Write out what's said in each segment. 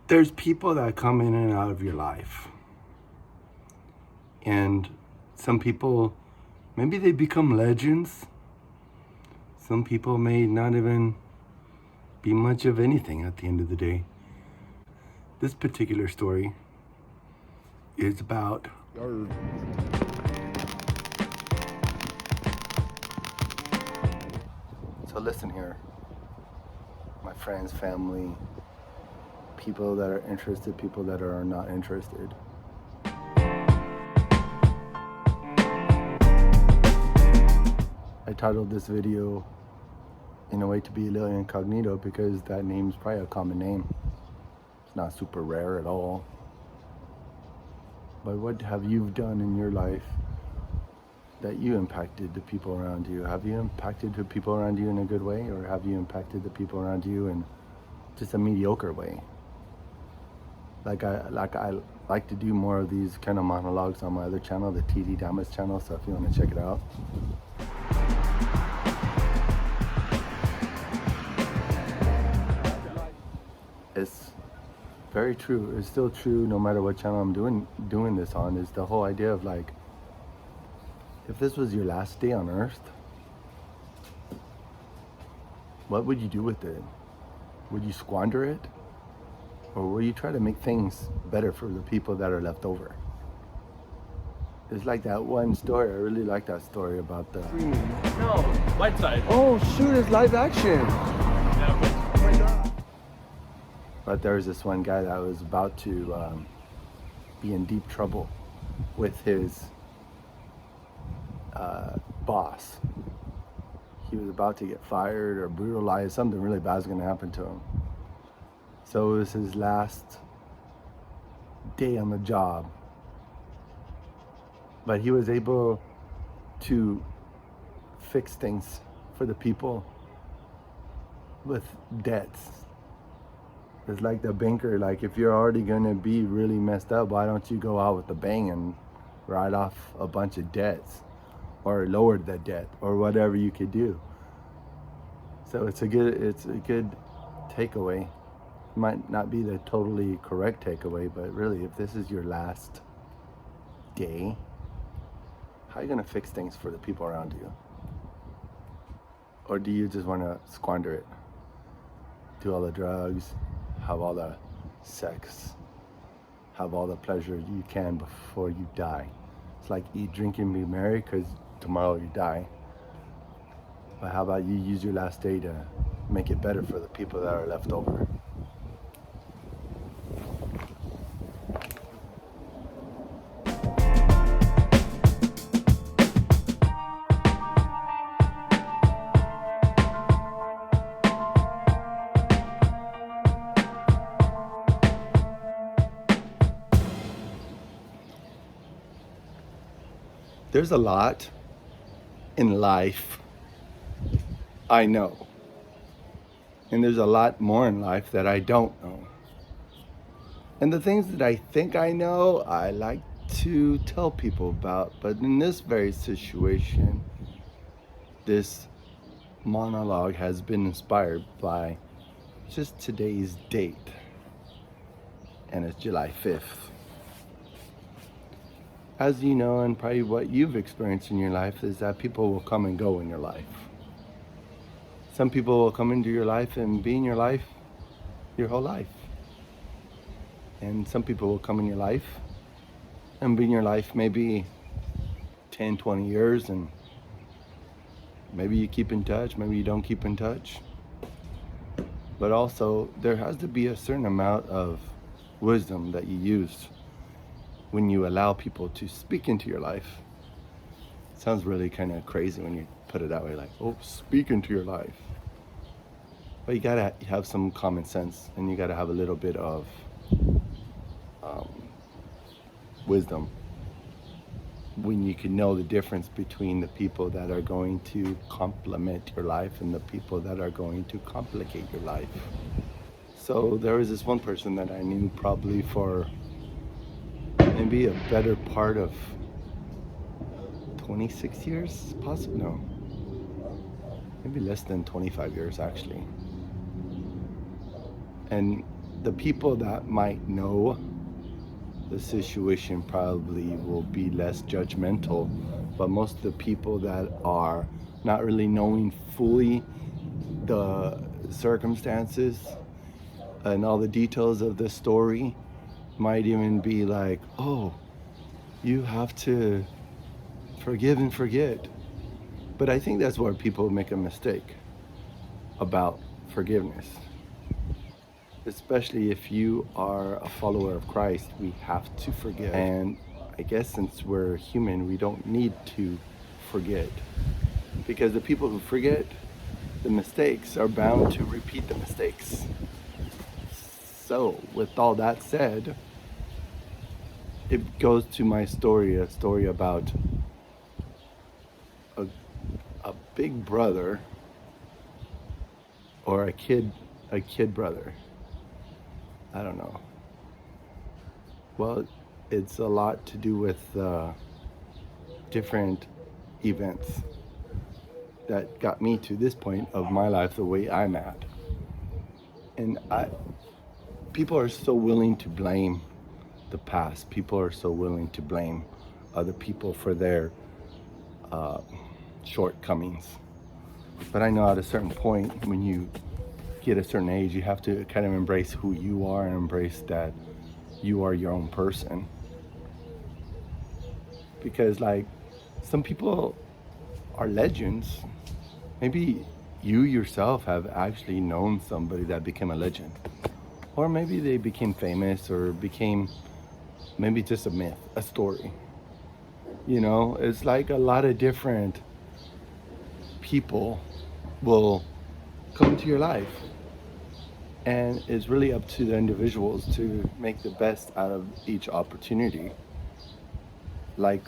There's people that come in and out of your life. And some people, maybe they become legends. Some people may not even be much of anything at the end of the day. This particular story is about So listen here, my friends, family, people that are interested, people that are not interested. I titled this video in a way to be a little incognito because that name's probably a common name. It's not super rare at all. But what have you done in your life that you impacted the people around you? Have you impacted the people around you in a good way, or have you impacted the people around you in just a mediocre way? Like I like to do more of these kind of monologues on my other channel, the Damits channel, so if you want to check it out. It's very true. It's still true no matter what channel I'm doing this on, is the whole idea of like, if this was your last day on earth, what would you do with it? Would you squander it? Or will you try to make things better for the people that are left over? It's like that one story. I really like that story about the... No, light side. Oh shoot, it's live action. Yeah, but... Oh my God. But there was this one guy that was about to be in deep trouble with his boss. He was about to get fired or brutalized. Something really bad was going to happen to him. So it was his last day on the job. But he was able to fix things for the people with debts. It's like the banker, like if you're already gonna be really messed up, why don't you go out with a bang and write off a bunch of debts or lower the debt or whatever you could do. So it's a good takeaway. Might not be the totally correct takeaway, but really if this is your last day, how are you gonna fix things for the people around you? Or do you just wanna squander it? Do all the drugs, have all the sex, have all the pleasure you can before you die. It's like eat, drink, and be merry, because tomorrow you die. But how about you use your last day to make it better for the people that are left over? There's a lot in life I know, and there's a lot more in life that I don't know. And the things that I think I know, I like to tell people about. But in this very situation, this monologue has been inspired by just today's date, and it's July 5th. As you know, and probably what you've experienced in your life, is that people will come and go in your life. Some people will come into your life and be in your life your whole life. And some people will come in your life and be in your life maybe 10, 20 years, and maybe you keep in touch, maybe you don't keep in touch. But also, there has to be a certain amount of wisdom that you use when you allow people to speak into your life. It sounds really kind of crazy when you put it that way, like, oh, speak into your life. But you gotta have some common sense, and you gotta have a little bit of wisdom when you can know the difference between the people that are going to complement your life and the people that are going to complicate your life. So there was this one person that I knew probably for maybe a better part of 26 years, possibly, no, maybe less than 25 years actually. And the people that might know the situation probably will be less judgmental, but most of the people that are not really knowing fully the circumstances and all the details of the story might even be like, oh, you have to forgive and forget. But I think that's where people make a mistake about forgiveness. Especially if you are a follower of Christ, we have to forgive. And I guess since we're human, we don't need to forget. Because the people who forget the mistakes are bound to repeat the mistakes. So, with all that said, it goes to my story, a story about a big brother or a kid brother. I don't know. Well, it's a lot to do with different events that got me to this point of my life the way I'm at. And people are so willing to blame the past. People are so willing to blame other people for their shortcomings. But I know at a certain point, when you get a certain age, you have to kind of embrace who you are and embrace that you are your own person. Because like, some people are legends. Maybe you yourself have actually known somebody that became a legend. Or maybe they became famous or became maybe just a myth, a story. You know, it's like a lot of different people will come into your life. And it's really up to the individuals to make the best out of each opportunity. Like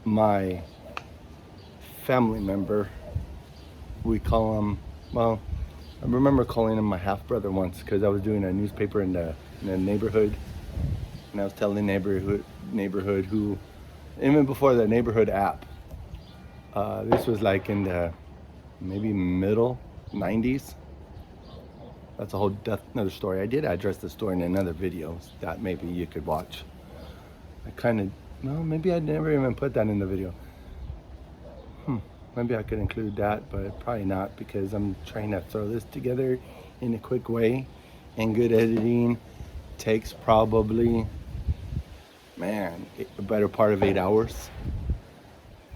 my family member, we call him, well, I remember calling him my half brother once because I was doing a newspaper in the neighborhood, and I was telling the neighborhood who, even before the neighborhood app, this was like in the maybe middle 90s. That's a whole another story. I did address the story in another video that maybe you could watch. Maybe I never even put that in the video. Maybe I could include that, but probably not, because I'm trying to throw this together in a quick way. And good editing takes probably, a better part of 8 hours.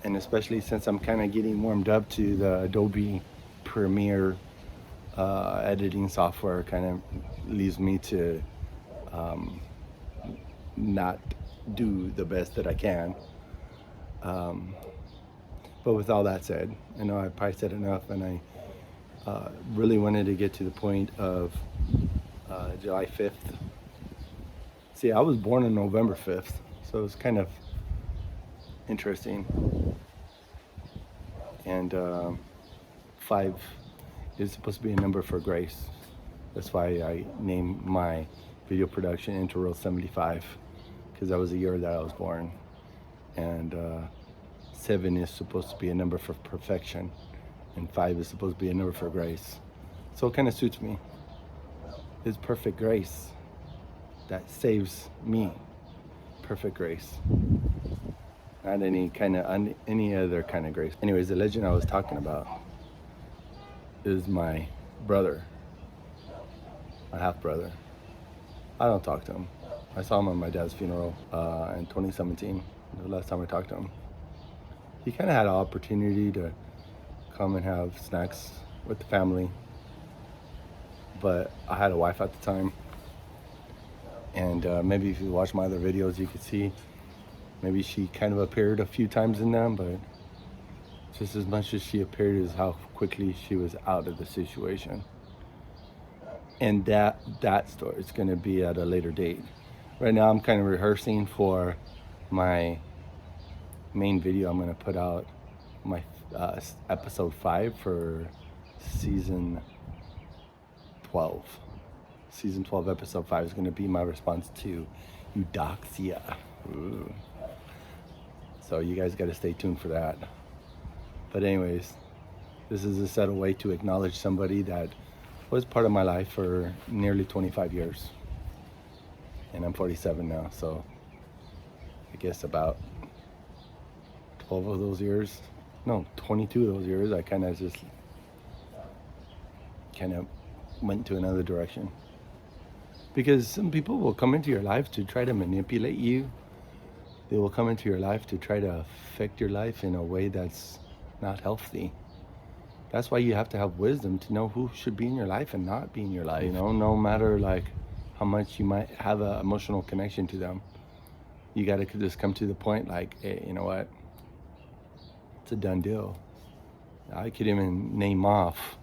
And especially since I'm kind of getting warmed up to the Adobe Premiere editing software, kind of leaves me to not do the best that I can. But with all that said, I know I probably said enough, and I really wanted to get to the point of July 5th. See, I was born on November 5th, so it's kind of interesting. And 5 is supposed to be a number for grace. That's why I named my video production Interroll 75, because that was the year that I was born. And 7 is supposed to be a number for perfection, and 5 is supposed to be a number for grace. So it kind of suits me. It's perfect grace that saves me. Perfect grace. Not any other kind of grace. Anyways, the legend I was talking about is my brother, my half brother. I don't talk to him. I saw him at my dad's funeral in 2017, the last time I talked to him. He kind of had an opportunity to come and have snacks with the family, but I had a wife at the time. And maybe if you watch my other videos, you could see maybe she kind of appeared a few times in them, but just as much as she appeared is how quickly she was out of the situation. And that story is going to be at a later date. Right now I'm kind of rehearsing for my main video. I'm going to put out my episode 5 for season 12. Season 12, episode 5 is going to be my response to Eudoxia. Ooh. So you guys got to stay tuned for that. But anyways, this is a subtle way to acknowledge somebody that was part of my life for nearly 25 years. And I'm 47 now, so I guess about 12 of those years, no, 22 of those years, I kind of went to another direction. Because some people will come into your life to try to manipulate you. They will come into your life to try to affect your life in a way that's not healthy. That's why you have to have wisdom to know who should be in your life and not be in your life. You know, no matter like how much you might have an emotional connection to them, you got to just come to the point like, hey, you know what? It's a done deal. I could even name off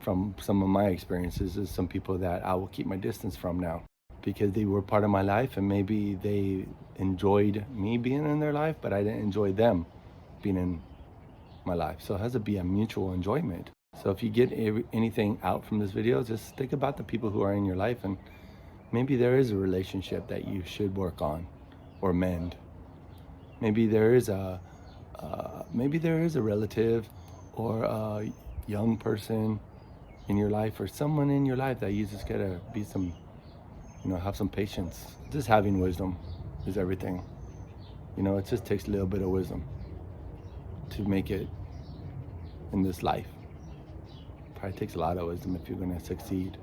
from some of my experiences as some people that I will keep my distance from now because they were part of my life and maybe they enjoyed me being in their life, but I didn't enjoy them being in my life. So it has to be a mutual enjoyment. So if you get anything out from this video, just think about the people who are in your life and maybe there is a relationship that you should work on or mend. Maybe there is a relative or a young person in your life or someone in your life that you just gotta be have some patience. Just having wisdom is everything. It just takes a little bit of wisdom to make it in this life. Probably takes a lot of wisdom if you're gonna succeed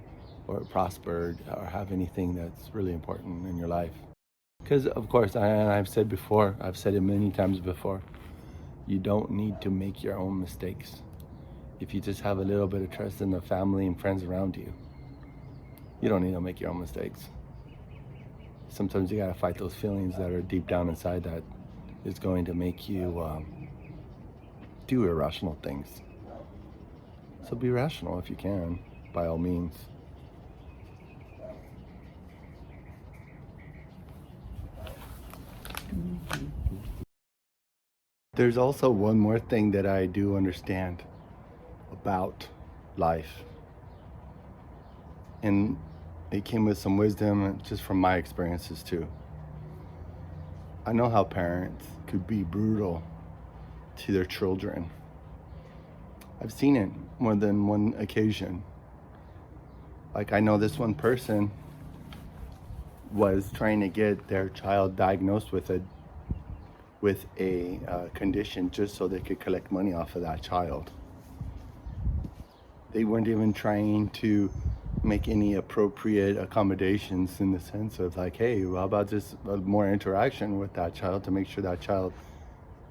or prosper or have anything that's really important in your life. Because of course, I've said it many times before, you don't need to make your own mistakes. If you just have a little bit of trust in the family and friends around you, you don't need to make your own mistakes. Sometimes you gotta fight those feelings that are deep down inside that is going to make you do irrational things. So be rational if you can, by all means. There's also one more thing that I do understand about life. And it came with some wisdom just from my experiences too. I know how parents could be brutal to their children. I've seen it more than one occasion. Like I know this one person was trying to get their child diagnosed with a condition just so they could collect money off of that child. They weren't even trying to make any appropriate accommodations in the sense of like, hey, how about just more interaction with that child to make sure that child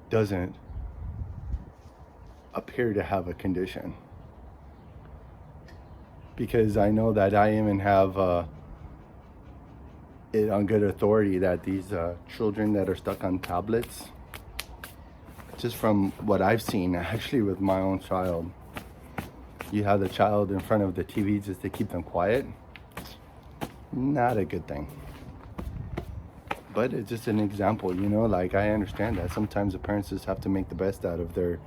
doesn't appear to have a condition. Because I know that I even have it on good authority that these children that are stuck on tablets, just from what I've seen actually with my own child, you have the child in front of the TV just to keep them quiet. Not a good thing. But it's just an example, like I understand that sometimes the parents just have to make the best out of their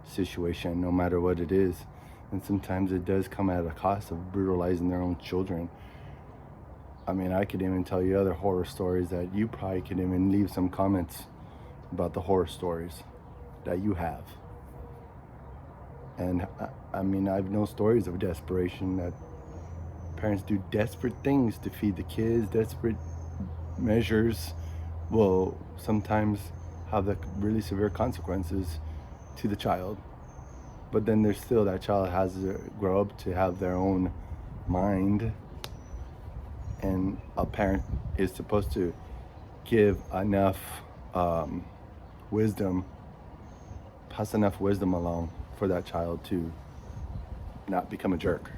situation, no matter what it is. And sometimes it does come at a cost of brutalizing their own children. I mean, I could even tell you other horror stories that you probably could even leave some comments about the horror stories that you have. And I mean, I've known stories of desperation that parents do desperate things to feed the kids. Desperate measures will sometimes have the really severe consequences to the child. But then there's still that child has to grow up to have their own mind. And a parent is supposed to give enough wisdom, pass enough wisdom along for that child to not become a jerk.